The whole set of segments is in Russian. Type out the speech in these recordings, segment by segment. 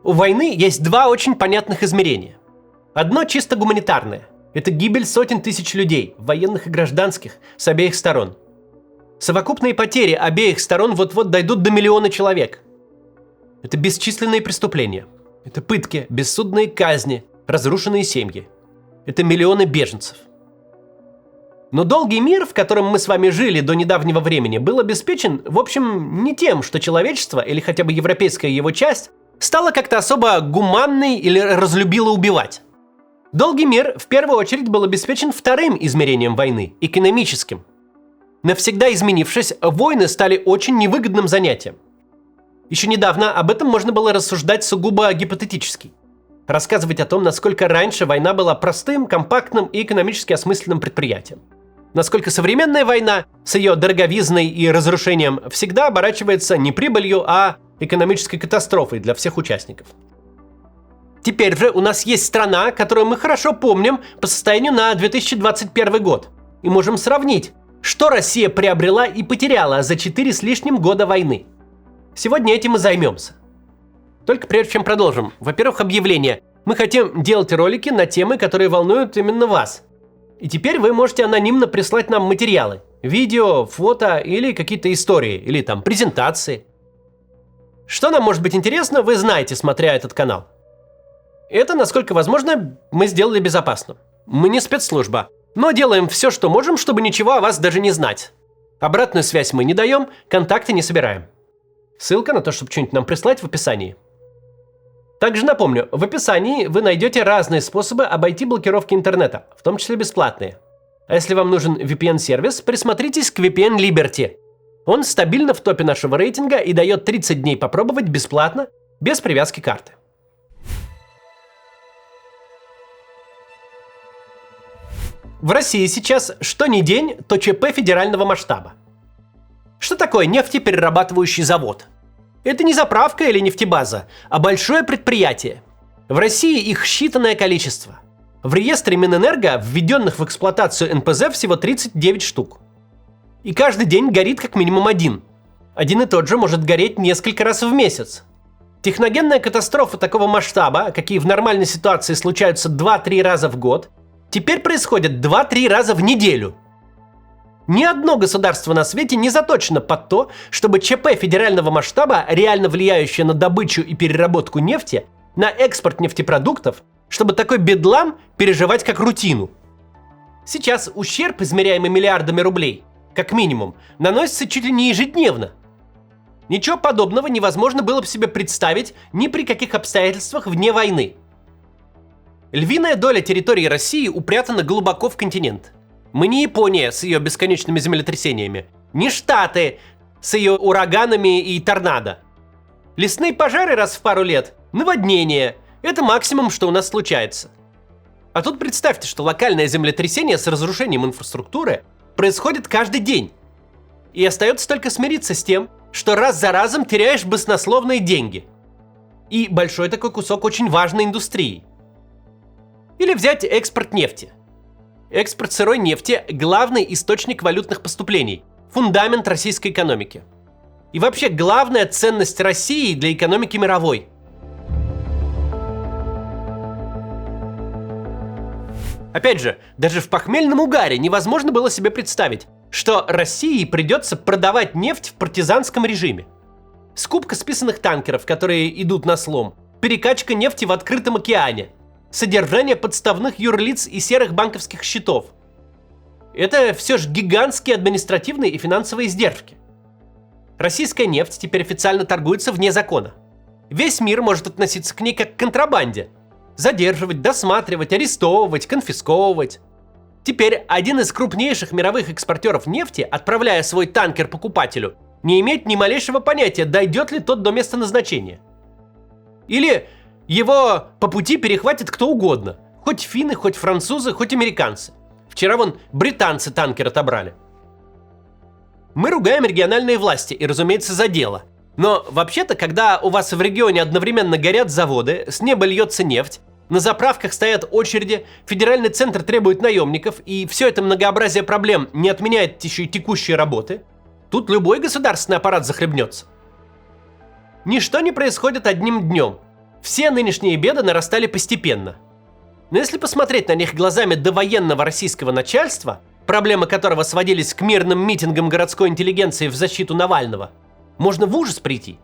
У войны есть два очень понятных измерения. Одно чисто гуманитарное. Это гибель сотен тысяч людей, военных и гражданских, с обеих сторон. Совокупные потери обеих сторон вот-вот дойдут до 1 миллиона человек. Это бесчисленные преступления. Это пытки, бессудные казни, разрушенные семьи. Это миллионы беженцев. Но долгий мир, в котором мы с вами жили до недавнего времени, был обеспечен, в общем, не тем, что человечество, или хотя бы европейская его часть, стало как-то особо гуманной или разлюбило убивать. Долгий мир в первую очередь был обеспечен вторым измерением войны – экономическим. Навсегда изменившись, войны стали очень невыгодным занятием. Еще недавно об этом можно было рассуждать сугубо гипотетически. Рассказывать о том, насколько раньше война была простым, компактным и экономически осмысленным предприятием. Насколько современная война с ее дороговизной и разрушением всегда оборачивается не прибылью, а экономической катастрофой для всех участников. Теперь же у нас есть страна, которую мы хорошо помним по состоянию на 2021 год. И можем сравнить, что Россия приобрела и потеряла за 4 с лишним года войны. Сегодня этим и займемся. Только прежде чем продолжим, во-первых, объявление. Мы хотим делать ролики на темы, которые волнуют именно вас. И теперь вы можете анонимно прислать нам материалы. Видео, фото или какие-то истории, или там презентации. Что нам может быть интересно, вы знаете, смотря этот канал. Это, насколько возможно, мы сделали безопасным. Мы не спецслужба, но делаем все, что можем, чтобы ничего о вас даже не знать. Обратную связь мы не даем, контакты не собираем. Ссылка на то, чтобы что-нибудь нам прислать, в описании. Также напомню, в описании вы найдете разные способы обойти блокировки интернета, в том числе бесплатные. А если вам нужен VPN-сервис, присмотритесь к VPN Liberty. Он стабильно в топе нашего рейтинга и дает 30 дней попробовать бесплатно, без привязки карты. В России сейчас что ни день, то ЧП федерального масштаба. Что такое нефтеперерабатывающий завод? Это не заправка или нефтебаза, а большое предприятие. В России их считанное количество. В реестре Минэнерго, введенных в эксплуатацию НПЗ, всего 39 штук. И каждый день горит как минимум один. Один и тот же может гореть несколько раз в месяц. Техногенная катастрофа такого масштаба, какие в нормальной ситуации случаются 2-3 раза в год, теперь происходит 2-3 раза в неделю. Ни одно государство на свете не заточено под то, чтобы ЧП федерального масштаба, реально влияющее на добычу и переработку нефти, на экспорт нефтепродуктов, чтобы такой бедлам переживать как рутину. Сейчас ущерб, измеряемый миллиардами рублей, как минимум, наносится чуть ли не ежедневно. Ничего подобного невозможно было бы себе представить ни при каких обстоятельствах вне войны. Львиная доля территории России упрятана глубоко в континент. Мы не Япония с ее бесконечными землетрясениями, не Штаты с ее ураганами и торнадо. Лесные пожары раз в пару лет, наводнения – это максимум, что у нас случается. А тут представьте, что локальное землетрясение с разрушением инфраструктуры происходит каждый день. И остается только смириться с тем, что раз за разом теряешь баснословные деньги. И большой такой кусок очень важной индустрии. Или взять экспорт нефти. Экспорт сырой нефти – главный источник валютных поступлений, фундамент российской экономики. И вообще главная ценность России для экономики мировой. Опять же, даже в похмельном угаре невозможно было себе представить, что России придется продавать нефть в партизанском режиме. Скупка списанных танкеров, которые идут на слом, перекачка нефти в открытом океане, содержание подставных юрлиц и серых банковских счетов. Это все же гигантские административные и финансовые издержки. Российская нефть теперь официально торгуется вне закона. Весь мир может относиться к ней как к контрабанде. Задерживать, досматривать, арестовывать, конфисковывать. Теперь один из крупнейших мировых экспортеров нефти, отправляя свой танкер покупателю, не имеет ни малейшего понятия, дойдет ли тот до места назначения. Или его по пути перехватит кто угодно. Хоть финны, хоть французы, хоть американцы. Вчера вон британцы танкер отобрали. Мы ругаем региональные власти и, разумеется, за дело. Но вообще-то, когда у вас в регионе одновременно горят заводы, с неба льется нефть, на заправках стоят очереди, федеральный центр требует наемников, и все это многообразие проблем не отменяет еще и текущие работы, тут любой государственный аппарат захлебнется. Ничто не происходит одним днем. Все нынешние беды нарастали постепенно. Но если посмотреть на них глазами довоенного российского начальства, проблемы которого сводились к мирным митингам городской интеллигенции в защиту Навального, можно в ужас прийти.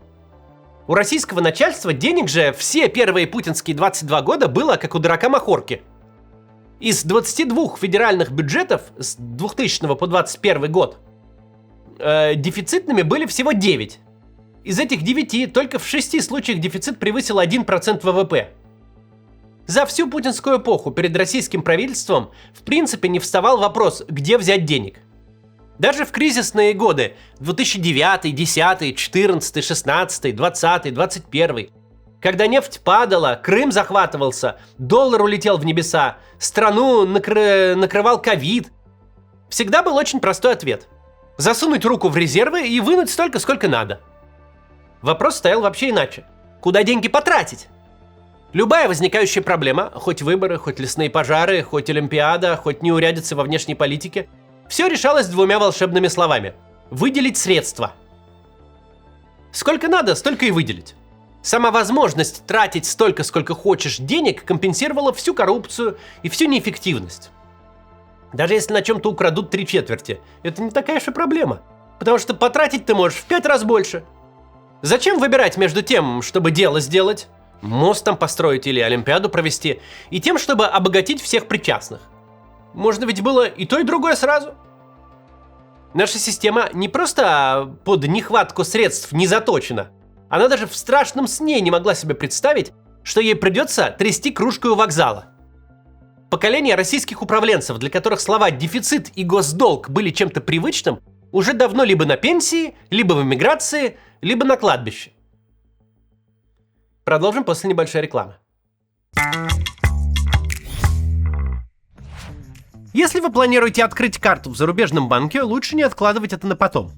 У российского начальства денег же все первые путинские 22 года было, как у дурака Махорки. Из 22 федеральных бюджетов с 2000 по 2021 год дефицитными были всего 9. Из этих 9 только в 6 случаях дефицит превысил 1% ВВП. За всю путинскую эпоху перед российским правительством в принципе не вставал вопрос, где взять денег. Даже в кризисные годы 2009, 2010, 2014, 2016, 2020, 2021, когда нефть падала, Крым захватывался, доллар улетел в небеса, страну накрывал ковид, всегда был очень простой ответ. Засунуть руку в резервы и вынуть столько, сколько надо. Вопрос стоял вообще иначе. Куда деньги потратить? Любая возникающая проблема, хоть выборы, хоть лесные пожары, хоть Олимпиада, хоть неурядицы во внешней политике, все решалось двумя волшебными словами – выделить средства. Сколько надо, столько и выделить. Сама возможность тратить столько, сколько хочешь денег, компенсировала всю коррупцию и всю неэффективность. Даже если на чем-то украдут 3/4, это не такая уж и проблема, потому что потратить ты можешь в 5 раз больше. Зачем выбирать между тем, чтобы дело сделать, мост там построить или Олимпиаду провести, и тем, чтобы обогатить всех причастных? Можно ведь было и то, и другое сразу. Наша система не просто под нехватку средств не заточена. Она даже в страшном сне не могла себе представить, что ей придется трясти кружкой у вокзала. Поколение российских управленцев, для которых слова «дефицит» и «госдолг» были чем-то привычным, уже давно либо на пенсии, либо в эмиграции, либо на кладбище. Продолжим после небольшой рекламы. Если вы планируете открыть карту в зарубежном банке, лучше не откладывать это на потом.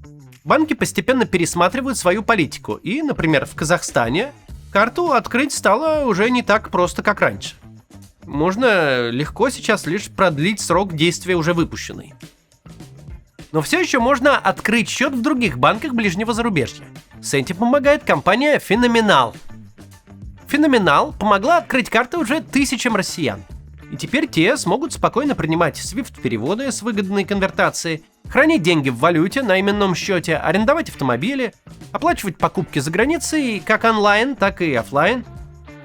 Банки постепенно пересматривают свою политику, и, например, в Казахстане карту открыть стало уже не так просто, как раньше. Можно легко сейчас лишь продлить срок действия уже выпущенной. Но все еще можно открыть счет в других банках ближнего зарубежья. С этим помогает компания Феноменал. Феноменал помогла открыть карты уже тысячам россиян. И теперь те смогут спокойно принимать SWIFT-переводы с выгодной конвертацией, хранить деньги в валюте на именном счете, арендовать автомобили, оплачивать покупки за границей как онлайн, так и офлайн.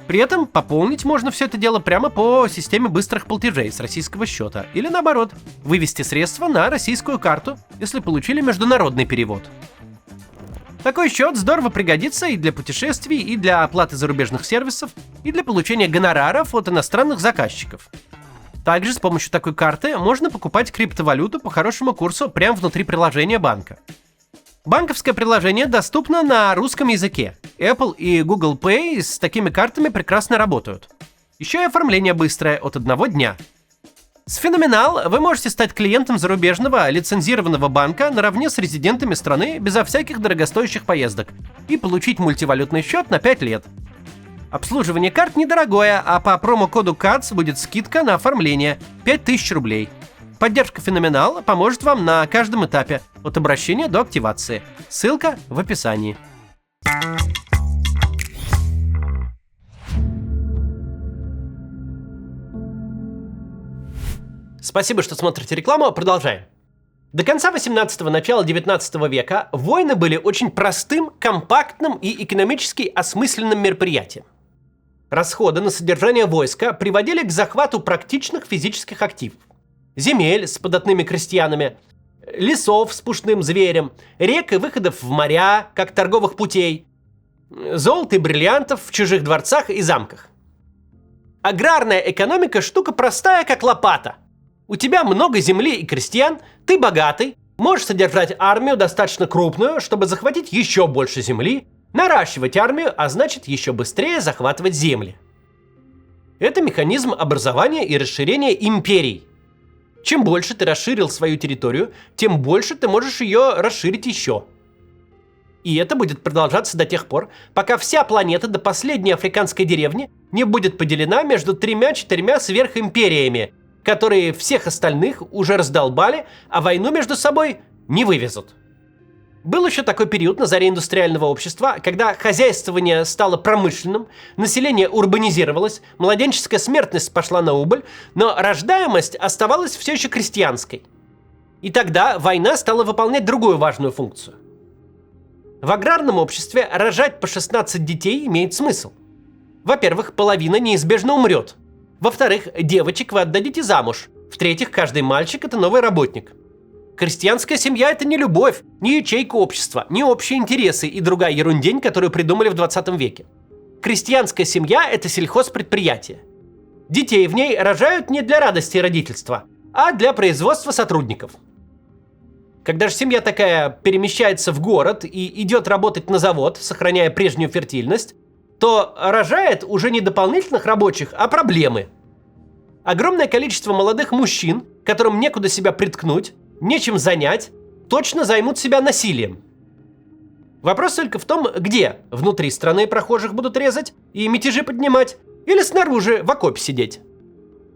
При этом пополнить можно все это дело прямо по системе быстрых платежей с российского счета. Или наоборот, вывести средства на российскую карту, если получили международный перевод. Такой счет здорово пригодится и для путешествий, и для оплаты зарубежных сервисов, и для получения гонораров от иностранных заказчиков. Также с помощью такой карты можно покупать криптовалюту по хорошему курсу прямо внутри приложения банка. Банковское приложение доступно на русском языке. Apple и Google Pay с такими картами прекрасно работают. Еще и оформление быстрое, от 1 дня. С Феноменал вы можете стать клиентом зарубежного лицензированного банка наравне с резидентами страны безо всяких дорогостоящих поездок и получить мультивалютный счет на 5 лет. Обслуживание карт недорогое, а по промокоду CATS будет скидка на оформление 5000 рублей. Поддержка Феноменал поможет вам на каждом этапе, от обращения до активации. Ссылка в описании. Спасибо, что смотрите рекламу. Продолжаем. До конца 18-го, начала 19 века войны были очень простым, компактным и экономически осмысленным мероприятием. Расходы на содержание войска приводили к захвату практичных физических активов. Земель с податными крестьянами, лесов с пушным зверем, рек и выходов в моря, как торговых путей, золота и бриллиантов в чужих дворцах и замках. Аграрная экономика – штука простая, как лопата. У тебя много земли и крестьян, ты богатый, можешь содержать армию достаточно крупную, чтобы захватить еще больше земли, наращивать армию, а значит еще быстрее захватывать земли. Это механизм образования и расширения империй. Чем больше ты расширил свою территорию, тем больше ты можешь ее расширить еще. И это будет продолжаться до тех пор, пока вся планета до последней африканской деревни не будет поделена между 3-4 сверхимпериями, которые всех остальных уже раздолбали, а войну между собой не вывезут. Был еще такой период на заре индустриального общества, когда хозяйствование стало промышленным, население урбанизировалось, младенческая смертность пошла на убыль, но рождаемость оставалась все еще крестьянской. И тогда война стала выполнять другую важную функцию. В аграрном обществе рожать по 16 детей имеет смысл. Во-первых, половина неизбежно умрет. Во-вторых, девочек вы отдадите замуж. В-третьих, каждый мальчик – это новый работник. Крестьянская семья – это не любовь, не ячейка общества, не общие интересы и другая ерундень, которую придумали в 20 веке. Крестьянская семья – это сельхозпредприятие. Детей в ней рожают не для радости родительства, а для производства сотрудников. Когда же семья такая перемещается в город и идет работать на завод, сохраняя прежнюю фертильность, то рожает уже не дополнительных рабочих, а проблемы. Огромное количество молодых мужчин, которым некуда себя приткнуть, нечем занять, точно займут себя насилием. Вопрос только в том, где. Внутри страны прохожих будут резать и мятежи поднимать, или снаружи в окопе сидеть.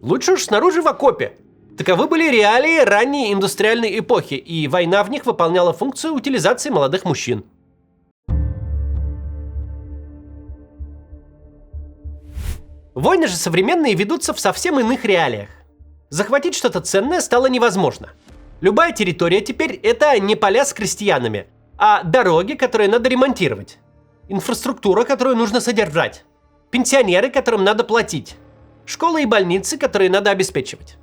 Лучше уж снаружи в окопе. Таковы были реалии ранней индустриальной эпохи, и война в них выполняла функцию утилизации молодых мужчин. Войны же современные ведутся в совсем иных реалиях. Захватить что-то ценное стало невозможно. Любая территория теперь это не поля с крестьянами, а дороги, которые надо ремонтировать, инфраструктура, которую нужно содержать, пенсионеры, которым надо платить, школы и больницы, которые надо обеспечивать.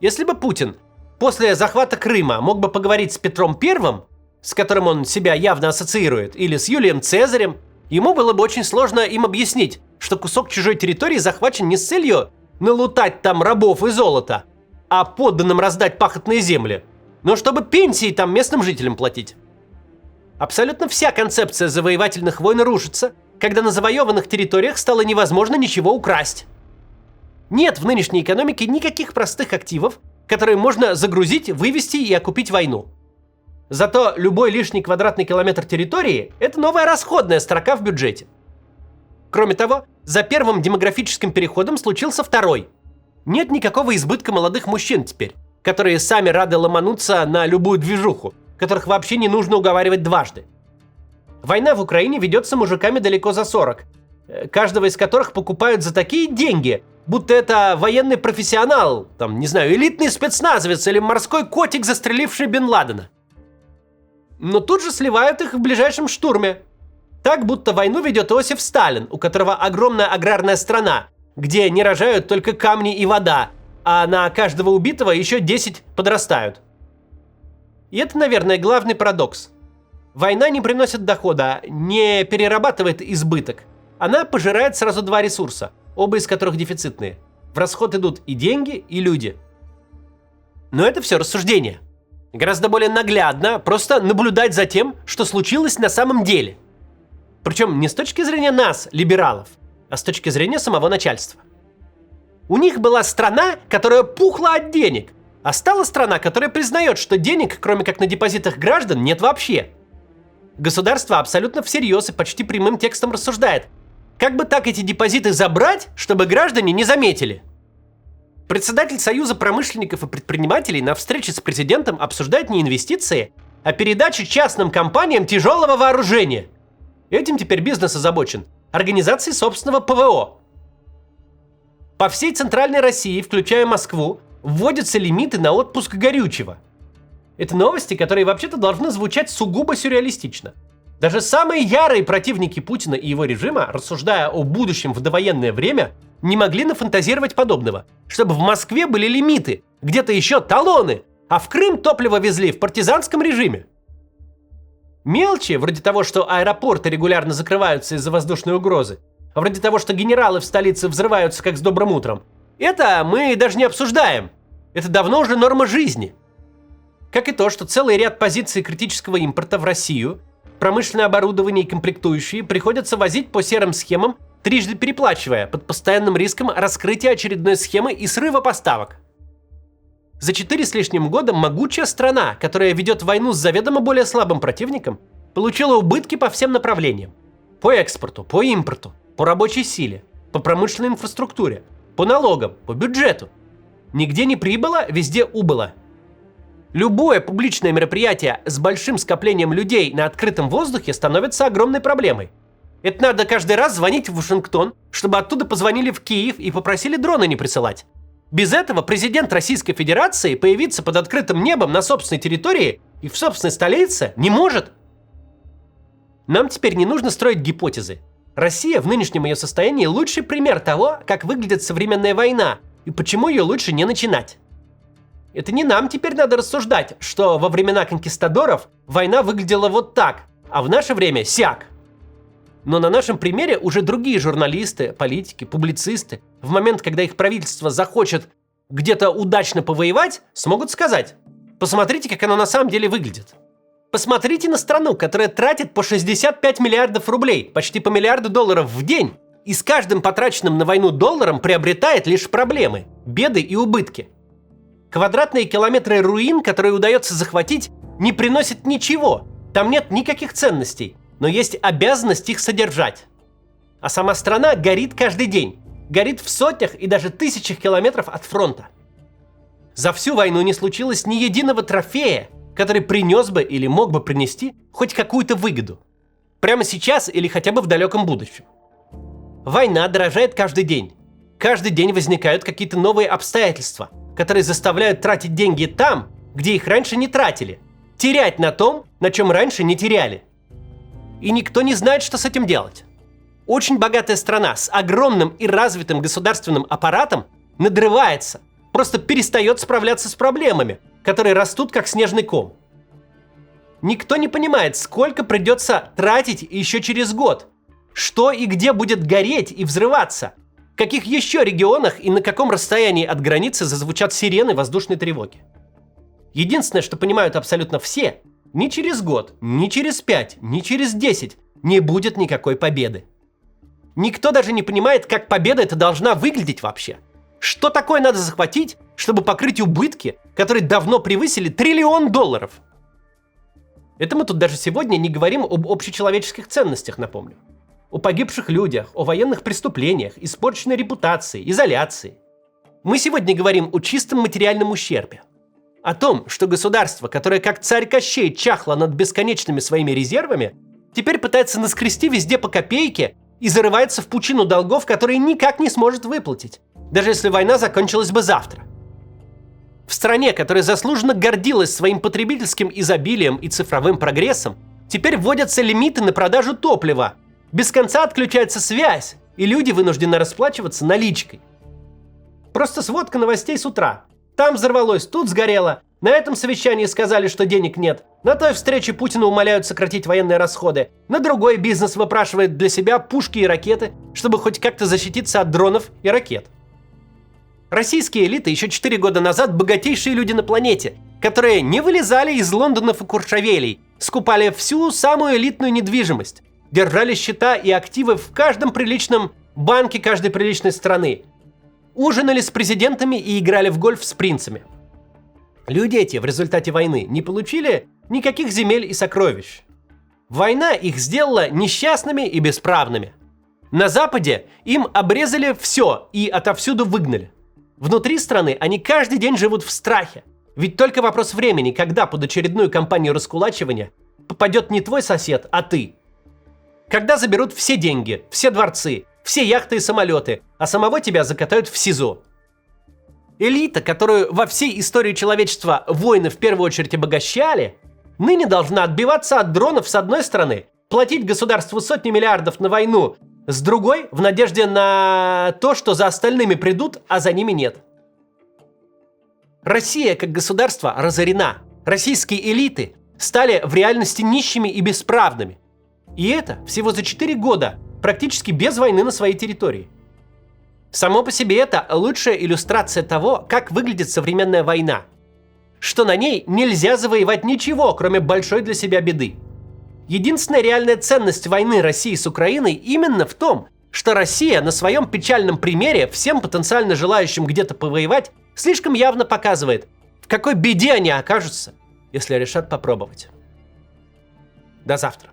Если бы Путин после захвата Крыма мог бы поговорить с Петром I, с которым он себя явно ассоциирует, или с Юлием Цезарем, ему было бы очень сложно им объяснить, что кусок чужой территории захвачен не с целью налутать там рабов и золота, а подданным раздать пахотные земли, но чтобы пенсии там местным жителям платить. Абсолютно вся концепция завоевательных войн рушится, когда на завоеванных территориях стало невозможно ничего украсть. Нет в нынешней экономике никаких простых активов, которые можно загрузить, вывести и окупить войну. Зато любой лишний квадратный километр территории – это новая расходная строка в бюджете. Кроме того, за первым демографическим переходом случился второй. Нет никакого избытка молодых мужчин теперь, которые сами рады ломануться на любую движуху, которых вообще не нужно уговаривать дважды. Война в Украине ведется мужиками далеко за 40, каждого из которых покупают за такие деньги, будто это военный профессионал, там, не знаю, элитный спецназовец или морской котик, застреливший Бен Ладена. Но тут же сливают их в ближайшем штурме. Так, будто войну ведет Иосиф Сталин, у которого огромная аграрная страна, где не рожают только камни и вода, а на каждого убитого еще 10 подрастают. И это, наверное, главный парадокс. Война не приносит дохода, не перерабатывает избыток. Она пожирает сразу два ресурса, оба из которых дефицитные. В расход идут и деньги, и люди. Но это все рассуждение. Гораздо более наглядно просто наблюдать за тем, что случилось на самом деле. Причем не с точки зрения нас, либералов, а с точки зрения самого начальства. У них была страна, которая пухла от денег, а стала страна, которая признает, что денег, кроме как на депозитах граждан, нет вообще. Государство абсолютно всерьез и почти прямым текстом рассуждает, как бы так эти депозиты забрать, чтобы граждане не заметили. Председатель Союза промышленников и предпринимателей на встрече с президентом обсуждает не инвестиции, а передачу частным компаниям тяжелого вооружения. Этим теперь бизнес озабочен. Организацией собственного ПВО. По всей центральной России, включая Москву, вводятся лимиты на отпуск горючего. Это новости, которые вообще-то должны звучать сугубо сюрреалистично. Даже самые ярые противники Путина и его режима, рассуждая о будущем в довоенное время, не могли нафантазировать подобного, чтобы в Москве были лимиты, где-то еще талоны, а в Крым топливо везли в партизанском режиме. Мелочи, вроде того, что аэропорты регулярно закрываются из-за воздушной угрозы, вроде того, что генералы в столице взрываются как с добрым утром, это мы даже не обсуждаем. Это давно уже норма жизни. Как и то, что целый ряд позиций критического импорта в Россию, промышленное оборудование и комплектующие приходится возить по серым схемам, трижды переплачивая, под постоянным риском раскрытия очередной схемы и срыва поставок. За 4 с лишним года могучая страна, которая ведет войну с заведомо более слабым противником, получила убытки по всем направлениям. По экспорту, по импорту, по рабочей силе, по промышленной инфраструктуре, по налогам, по бюджету. Нигде не прибыло, везде убыло. Любое публичное мероприятие с большим скоплением людей на открытом воздухе становится огромной проблемой. Это надо каждый раз звонить в Вашингтон, чтобы оттуда позвонили в Киев и попросили дроны не присылать. Без этого президент Российской Федерации появиться под открытым небом на собственной территории и в собственной столице не может. Нам теперь не нужно строить гипотезы. Россия в нынешнем ее состоянии лучший пример того, как выглядит современная война и почему ее лучше не начинать. Это не нам теперь надо рассуждать, что во времена конкистадоров война выглядела вот так, а в наше время сяк. Но на нашем примере уже другие журналисты, политики, публицисты в момент, когда их правительство захочет где-то удачно повоевать, смогут сказать: посмотрите, как оно на самом деле выглядит. Посмотрите на страну, которая тратит по 65 миллиардов рублей, почти по миллиарду долларов в день, и с каждым потраченным на войну долларом приобретает лишь проблемы, беды и убытки. Квадратные километры руин, которые удается захватить, не приносят ничего, там нет никаких ценностей, но есть обязанность их содержать. А сама страна горит каждый день, горит в сотнях и даже тысячах километров от фронта. За всю войну не случилось ни единого трофея, который принес бы или мог бы принести хоть какую-то выгоду. Прямо сейчас или хотя бы в далеком будущем. Война дорожает каждый день. Каждый день возникают какие-то новые обстоятельства, которые заставляют тратить деньги там, где их раньше не тратили. Терять на том, на чем раньше не теряли. И никто не знает, что с этим делать. Очень богатая страна с огромным и развитым государственным аппаратом надрывается, просто перестает справляться с проблемами, которые растут как снежный ком. Никто не понимает, сколько придется тратить еще через год, что и где будет гореть и взрываться, в каких еще регионах и на каком расстоянии от границы зазвучат сирены воздушной тревоги. Единственное, что понимают абсолютно все: ни через год, ни через 5, ни через 10 не будет никакой победы. Никто даже не понимает, как победа эта должна выглядеть вообще. Что такое надо захватить, чтобы покрыть убытки, которые давно превысили $1 триллион? Это мы тут даже сегодня не говорим об общечеловеческих ценностях, напомню. О погибших людях, о военных преступлениях, испорченной репутации, изоляции. Мы сегодня говорим о чистом материальном ущербе. О том, что государство, которое как царь Кощей чахло над бесконечными своими резервами, теперь пытается наскрести везде по копейке и зарывается в пучину долгов, которые никак не сможет выплатить, даже если война закончилась бы завтра. В стране, которая заслуженно гордилась своим потребительским изобилием и цифровым прогрессом, теперь вводятся лимиты на продажу топлива, без конца отключается связь, и люди вынуждены расплачиваться наличкой. Просто сводка новостей с утра. Там взорвалось, тут сгорело, на этом совещании сказали, что денег нет, на той встрече Путина умоляют сократить военные расходы, на другой бизнес выпрашивает для себя пушки и ракеты, чтобы хоть как-то защититься от дронов и ракет. Российские элиты еще 4 года назад богатейшие люди на планете, которые не вылезали из Лондонов и Куршавелей, скупали всю самую элитную недвижимость, держали счета и активы в каждом приличном банке каждой приличной страны, ужинали с президентами и играли в гольф с принцами. Люди эти в результате войны не получили никаких земель и сокровищ. Война их сделала несчастными и бесправными. На Западе им обрезали все и отовсюду выгнали. Внутри страны они каждый день живут в страхе. Ведь только вопрос времени, когда под очередную кампанию раскулачивания попадет не твой сосед, а ты. Когда заберут все деньги, все дворцы, все яхты и самолеты, а самого тебя закатают в СИЗО. Элита, которую во всей истории человечества войны в первую очередь обогащали, ныне должна отбиваться от дронов с одной стороны, платить государству сотни миллиардов на войну, с другой в надежде на то, что за остальными придут, а за ними нет. Россия как государство разорена. Российские элиты стали в реальности нищими и бесправными. И это всего за 4 года, практически без войны на своей территории. Само по себе это лучшая иллюстрация того, как выглядит современная война. Что на ней нельзя завоевать ничего, кроме большой для себя беды. Единственная реальная ценность войны России с Украиной именно в том, что Россия на своем печальном примере всем потенциально желающим где-то повоевать слишком явно показывает, в какой беде они окажутся, если решат попробовать. До завтра.